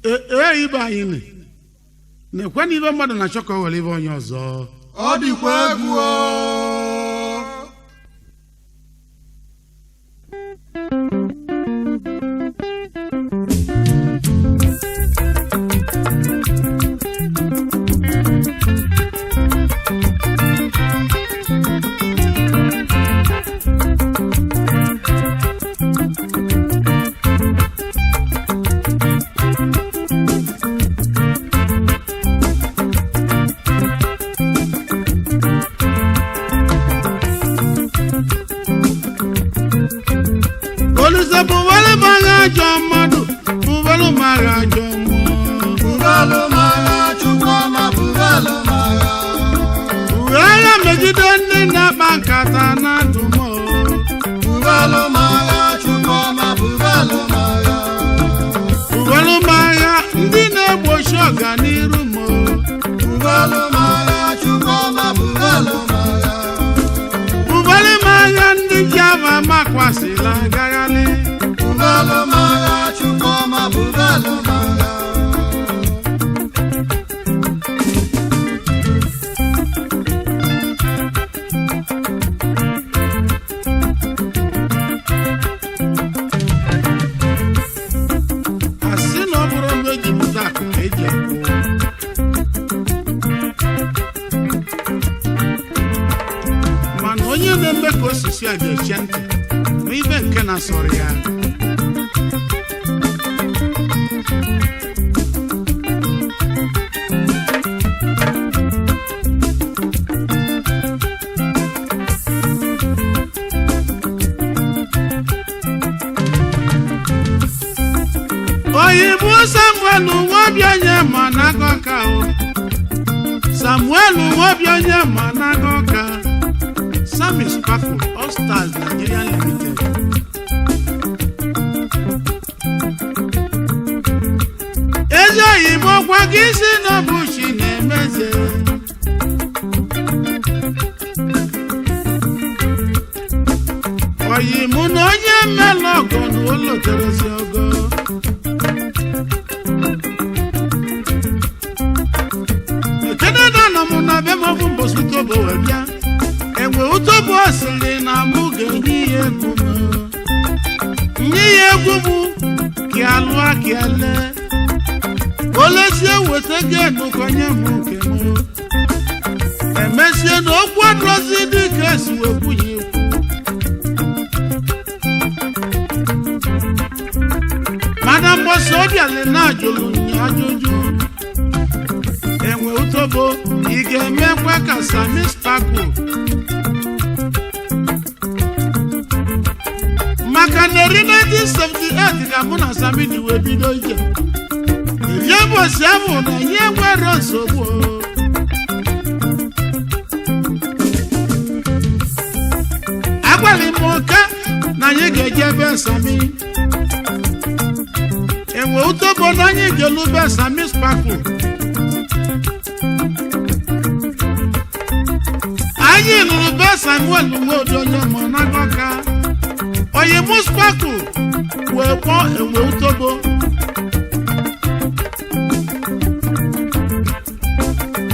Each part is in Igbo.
ibe anyị na-ekwe na ibe mmadụ na-achọ ka o were ibe onye ọzọ ọ dịkwa egwu Samuel Nwobianye Managoka Sammy Sparkle All Stars Nigeria Limited Eze Igbo kwa gị si n'ọbụchi na-emeze oyi mụ na onye mmelụ ọgọ na ụlọ terezi ọgọ na be mo fu mbosuto bo webia enwe utobo asili na mu genyi egwu nyi egwu mu ki alu akiale olesie wetege nu konye mu kemo emesie no kwadrozi di kesi webuyi madam boso obiale na ajolu ni ajoju enwe utobo ige mekwa ka Sammy Sparkle maka na 1978 ka mụ na Sammy dị wee bido ije ihe bosi ahụ na ihe nwere nsogbu agwara m ụka na anyị ga-eje ebe Sammy enwe utobo na anyị ga-elube Sammy Sparkle anyị lụrụ be Samuel Nwobianye Managoka oyi mụ Sparkle wee kpọọ enwe utobo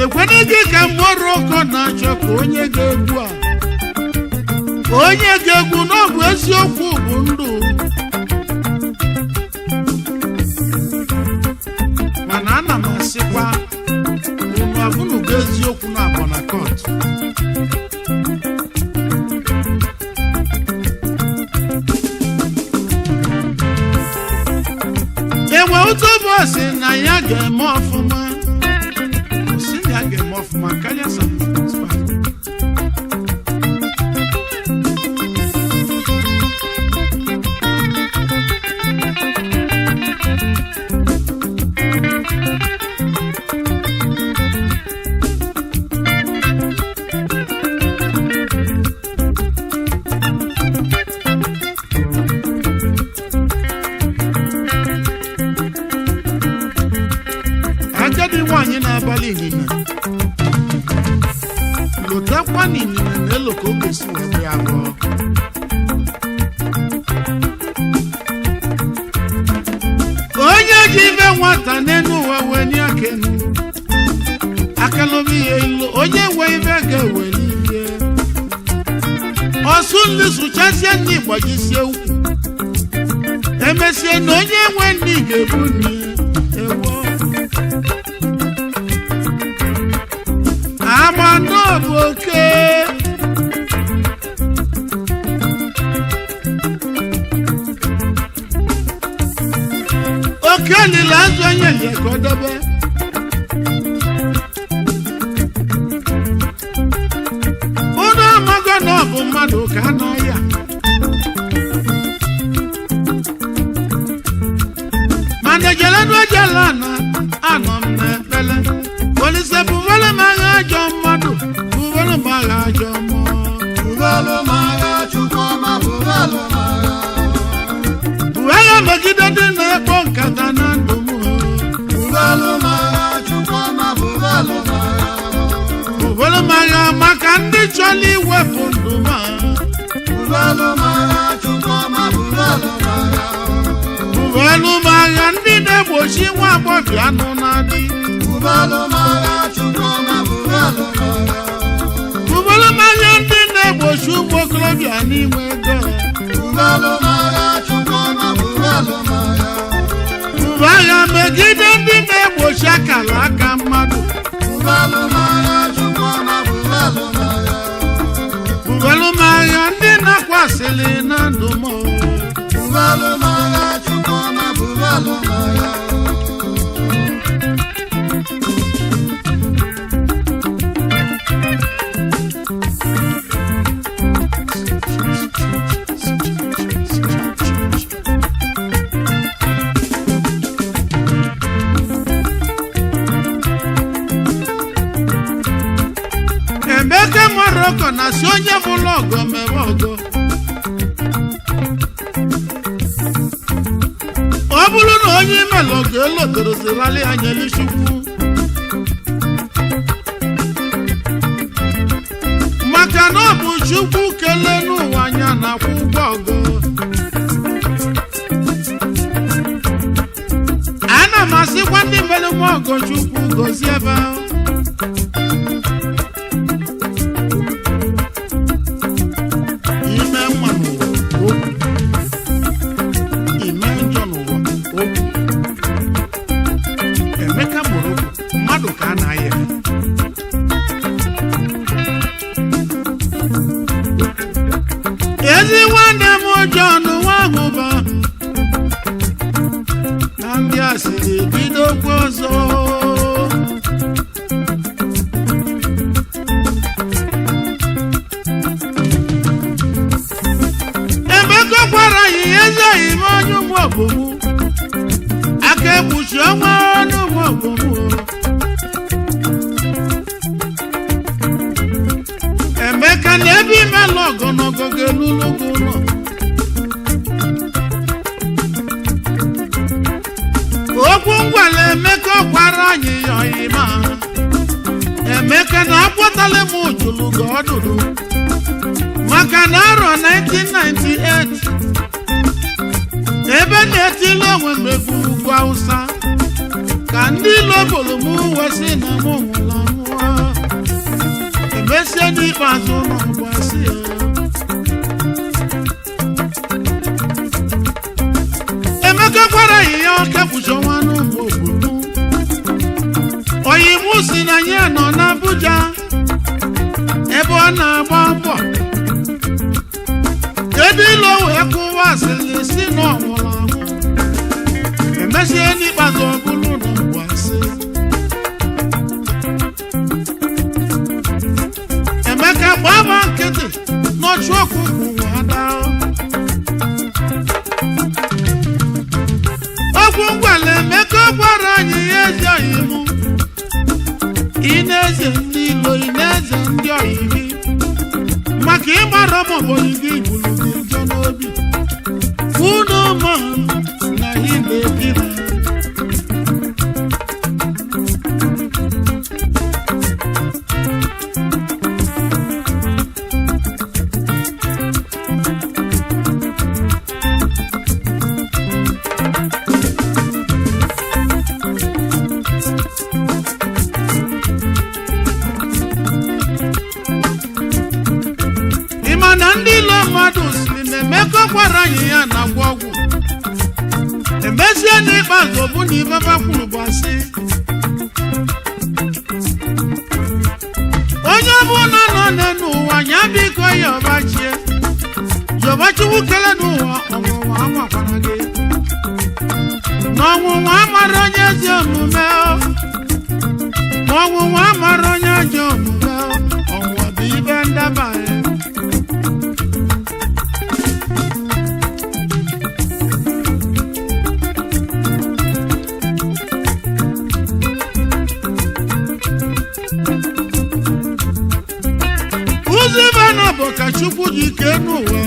ekwene gị ka mgbọrọ ọkọ na-achọ ka onye ga-egwu n'ọbụ eziokwu bụ ndụ mana ana m asịkwa unu abụnụgo eziokwu na Abona Court enwe utobo si na ya ga-eme ọfụma karịa Sammy Sparkle agadi nwanyị na-abalị ịnyịnya lotakwa n'ịnyịnya na-elo ka oge si wee ya abụọ onye ji ibe nwata bata n'enu ụwa wee nye akenu akelobi ya ilu onye nwe ibe ga-eweli ihe ọsụ ndị sụchasie ndị gbajisie ukwu emesie na onye nwe ndị ga-ebu nne ewo amando bụ oke oke lila azụ onye liakodobe ụnụ amago na ọ bụ mmadụ ka anọ ya mana jelenu ejela na anọ m n'ekpele polise bụvelu m agha ajọ mmadụ bụvelu m agha ajọ mmụọ bụvelu m agha Chukwuma bụvelu m agha agha megide ndị na-ekpo nkata na ndụ m bụvelu m agha Chukwuma bụvelu m agha bụvelu m agha maka ndị chọrọ iwepụ ndụ m bụvelu m agha Chukwuma bụvelu m agha bụvelu m agha ndị na-egbochi nwa agbọghọ anụ na-adị bụvelu m agha Chukwuma bụvelu m agha bụvelu m agha ndị na-egbochi ụmụ okorobịa n'inwe ego bụvelu m agha Chukwuma bụvelu m agha bụva agha megide ndị na-egbochi akara aka mmadụ bụvelu m agha Chukwuma bụvelu m agha bụvelu m agha ndị na-akwasịrị na ndụ m bụvelu m agha Chukwuma bụvelu m agha Emeka Morocco na si onye bụrụ ọgọ mere ọgọ ọ bụrụ na onye imere ọgọ elotorozirali anya Chukwu maka na ọ bụ Chukwu kelee n'ụwa anya na-akwụ ụgwọ ọgọ ana m asịkwa ndị mere m ọgọ Chukwu gozie ebe ahụ Emeka Morocco mmadụ ka a na-aya ezi nwanne m John Nwahụba na ndị asịrị ebidokwa ọzọ Emeka gwara anyị ezeghị m onye ụmụ ọbụmụ aka ekpuchi ọnwa ọnụ ụmụ ọbụmụ Emeka na ebe imelụ ọgọnọgọ ga-elulugo ụlọ okwu ngwala Emeka gwara anyị ya ọyịma Emeka na akpọtala m ujulu ga ọdụdụ maka na arọ 1998 ebe na-etile onwe m egwu ugwu Awụsa ka ndị ilo bolo m wesị na m nwụla nwụọ emesie n'ikpeazụ n'ọgbasị ya Emeka gwara ya ọka kpuchi ọnwa n'ụmụ obodo oyi m si na ya nọ n'Abuja ebe ọ na-agba mbọ ebe ilo wee kụwa asịrị si n'ọnwụrụ anwụ emesie n'ikpeazụ ọbụlụ na mgbasị Emeka gbaba nkịtị n'ọchụ ọkụkụ wada okwu ngwala Emeka gwara anyị ya ejeghị m ị na-eze ndị ilo ị na-eze ndị ọyịrị maka ịgbara m obodo gị gburu gị njọ n'obi unu ma na ị na-ebiri amara anyị ya na-agwọ ọgwụ emezie n'ikpeazụ ọ bụ na ibe bakwuru bụ asị onye ọbụla nọ n'ụwa ya biko ya ọbachie Chukwu kele n'ụwa ọnwụnwa amakwara gị n'ọnwụnwa amara onye ezi omume n'ọnwụnwa amara onye ajọ omume ọnwụnwa bụ ibe ndaba ya ụzọ ibe na bụ ka Chukwu dị ike n'ụwa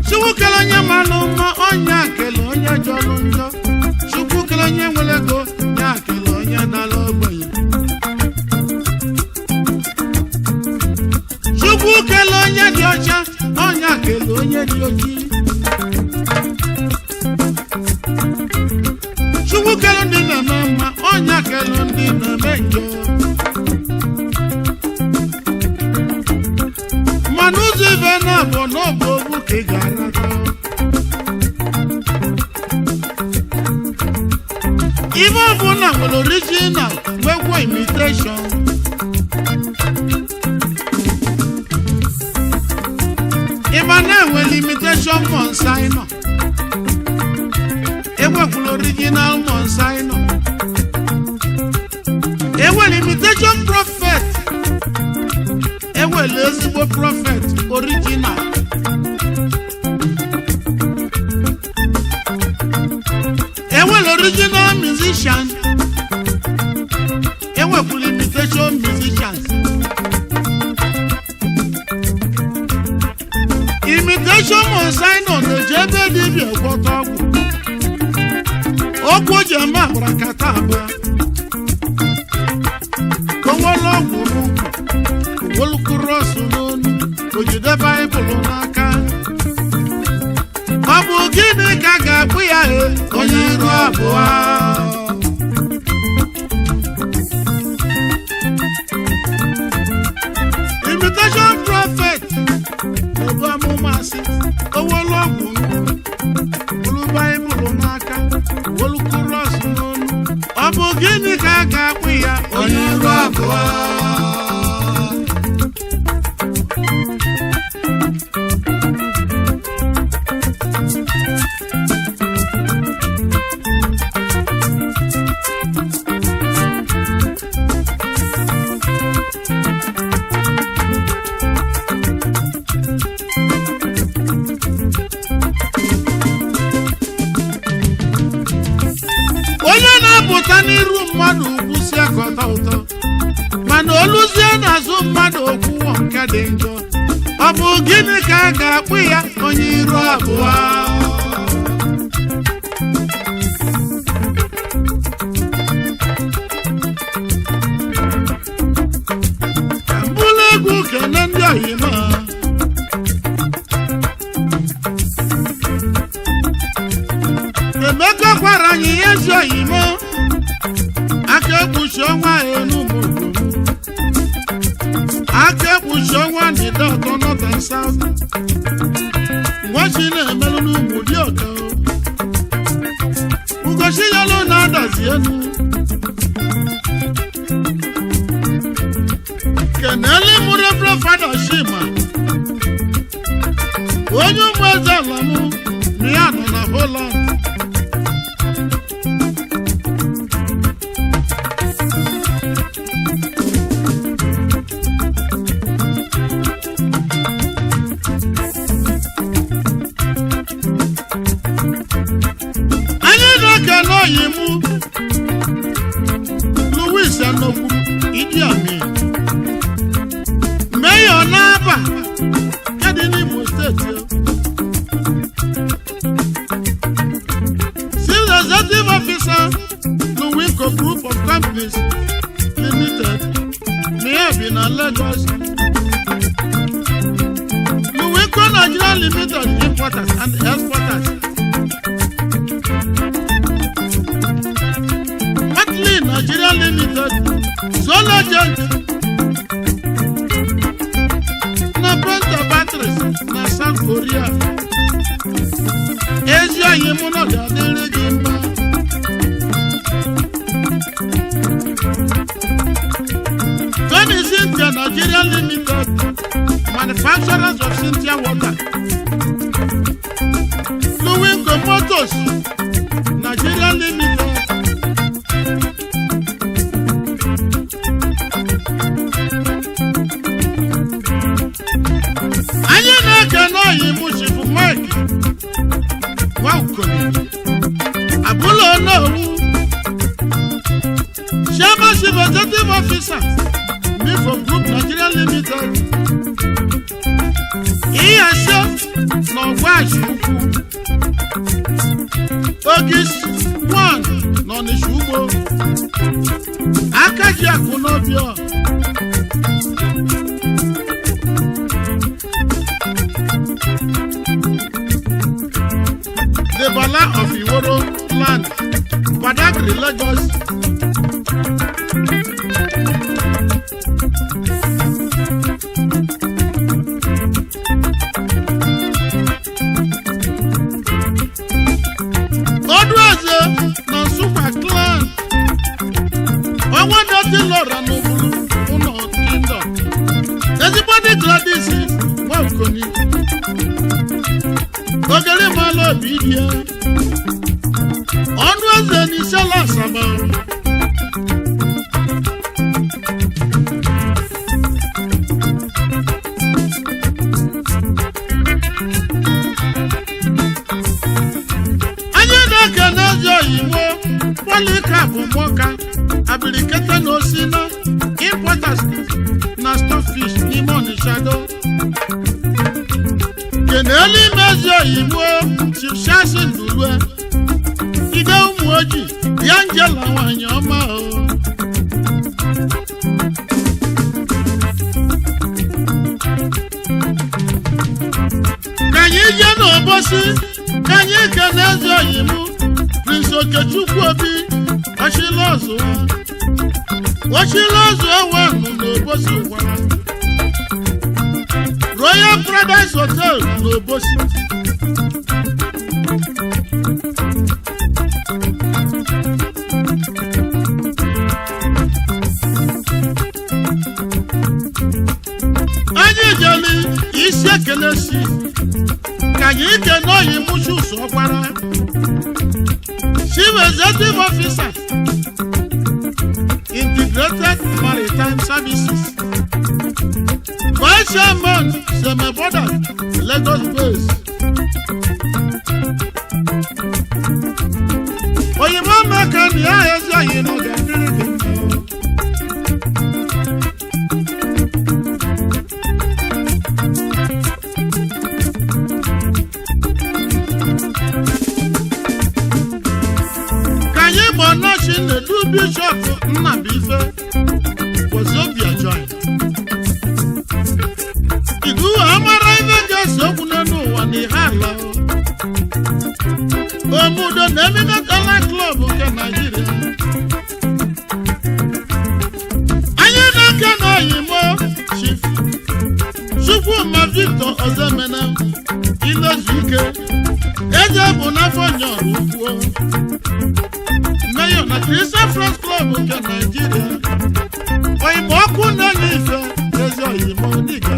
Chukwu kele onye malụ mma onye akele onye jọrọ njọ Chukwu kele onye nwere ego ya akele onye dara ogbenye Chukwu kele onye dị ọcha onye akele onye dị ojii Chukwu kele ndị na-eme mma onye akele ndị na-eme njọ mana ụzọ ibe na-abụ n'ọbụ ogbu ka ị ga-arata ibe ọbụla nwere original nwekwa imitation ịma na-enwere imitation monsaino enwekwara original monsaino enwere imitation prophet enwere ezigbo prophet original enwere original musician enwekwara imitation musicians imitation monsaino na-eji ebe dibịa gwọta ọgwụ o ji eme agbara kata abụọ kowolo ọgwụ n'ụkwụ owolukuru ọsụ n'onu o jide baịbụl n'aka ọ bụ gịnị ka a ga-akpụ ya onye iru abụọ imitation prophet ebu amụma asị owolu ọgwụ bụrụ baịbụl n'aka owolukuru ọsụ n'onu ọ bụ gịnị ka a ga-akpụ ya onye iru abụọ onye na-apụta n'iru mmadụ ugwu si akọta ụtọ mana oluzie n'azụ mmadụ okwuwo nke dị njọ ọ bụ gịnị ka a ga-akpụ ya onye iru abụọ ka mbụlụ egwu kene ndị oyima Emeka gwara anyị ezi oyimo aka ekpuchi ọnwa Enugu aka ekpuchi ọnwa ndịda ọtọ North and South ngwachi na-emerụ n'ugwu dị ọka ugochi yalụ na-adazi elu kenele mụrụ Fada Shima onye ụmụ eze ala mụ na ya nọ na Holland Oyimu Louis Anokwu Idi Amin Mayor Naba Kadini Musteti Chief Executive Officer Luwinco Group of Companies Limited Mayor Bina Lagos Luwinco Nigeria Limited Importers and Exporters Nigeria Limited Solo Agent Korea ezi anyị mụ na ga-adịrị gị mma Tony Cynthia Nigeria Limited manufacturers of Cynthia water Luwingo Motors Nigeria Limited anyị na-ekene oyi mụchifu Mike Nwaokolo abụla Onowu Chairman Chief Executive Officer Mifo Group Nigeria Limited Iyasho na Ogwashi Ogis 1 n'Ọnịsha Ugbo Akaji Akunobio The Bala of Iworo Land Badagry Lagos Odwaze na Super Clan Onwado Tilora n'Ubulu Uno Kingdom Ezibodi Gladys Nwaokolo Ogere Malo Bidia Onwaze ni Shala Saba Polycarp Moka Abilikete no Sina Importers na Stockfish n'ime Ọnịsha do Keneli Mezio Igbo Chief Shashi Ndulue Ide Ụmụ Oji Angela nwanyị ọma o Kanyi je n'Obosi Kanyi kenezi oyimu Prince Okechukwu Obi Washilozu Ewanu n'Obosi gwara Royal Paradise Hotel n'Obosi Anyị jeli isi ekelesi ka anyị kene oyimu Chuso Ọkpara Chief Executive Officer Integrated Maritime Services Vice Chairman Semeboda Lagos Base Oyinbo Meka ni a ezi anyị n'oge mmiri dị the Bishop Nnabife was Obia joined. Idu amara ibe ga-esokwu n'ụwa n'ihe ala. Omudo na-emime Gala Club nke Nigeria. Anyị na-eke n'Oyimo Chief Chukwuma Victor Ozemena Ilezuike Eze bụ n'afọ nyọrọ ukwu. Mayor na Christian Friends Club nke Nigeria. Oyinbo ọkụ na-enye ife ezi Oyinbo n'ịga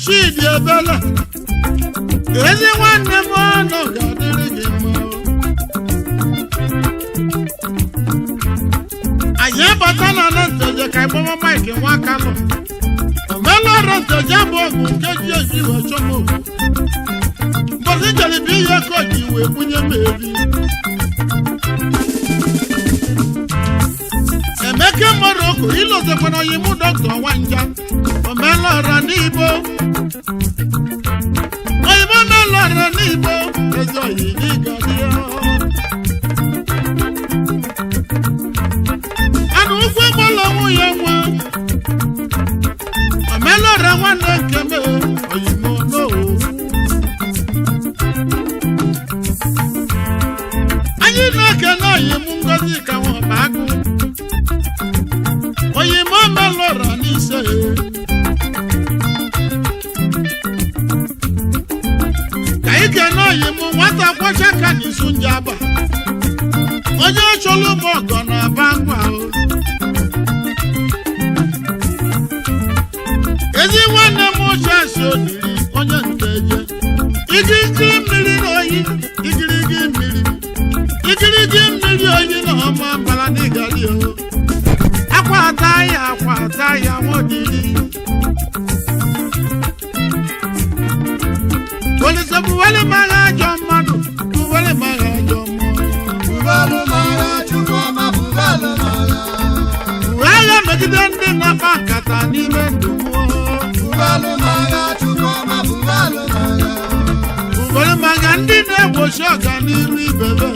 Chidi Ebele ezi nwanne m ọnụ ga-adịrị gị mma. Anyị bata na Nteje ka ịgbawa Mike Nwakalụ Omelọrụ Nteje bụ ọgwụ nke ji eji wee chọma okwu mbọsị njelibi ihe ka o ji wee bunye m eri. Emeke mmadụ akụ ilozekwana onye mụ dọkịta Nwanja omelọra n'Igbo oyimo melọra n'Igbo ezi oyi n'ịgadị anụ ugwu gbọlọ nwunye nwa omelọra nwanne nke m oyimo n'owu anyị na-ekele oyim Ngozi ka nwọba agụ oyimo melọra n'ise ka ike na oyim nwata kwacha ka n'isu njaba onye chọrọ ụmụ ọgọ na-aba ngwa ezi nwanne m chasi odiri onye nteje igirigi mmiri na oyi igirigi mmiri oyi na ọma mbara n'ịgali akwata ya nwodiri polisi buwele mara ajọ mmadụ buwele mara ajọ agha megide ndị na-akpa nkata n'ime ndụ buwele mara ndị na-egbochi ọganiru ibebe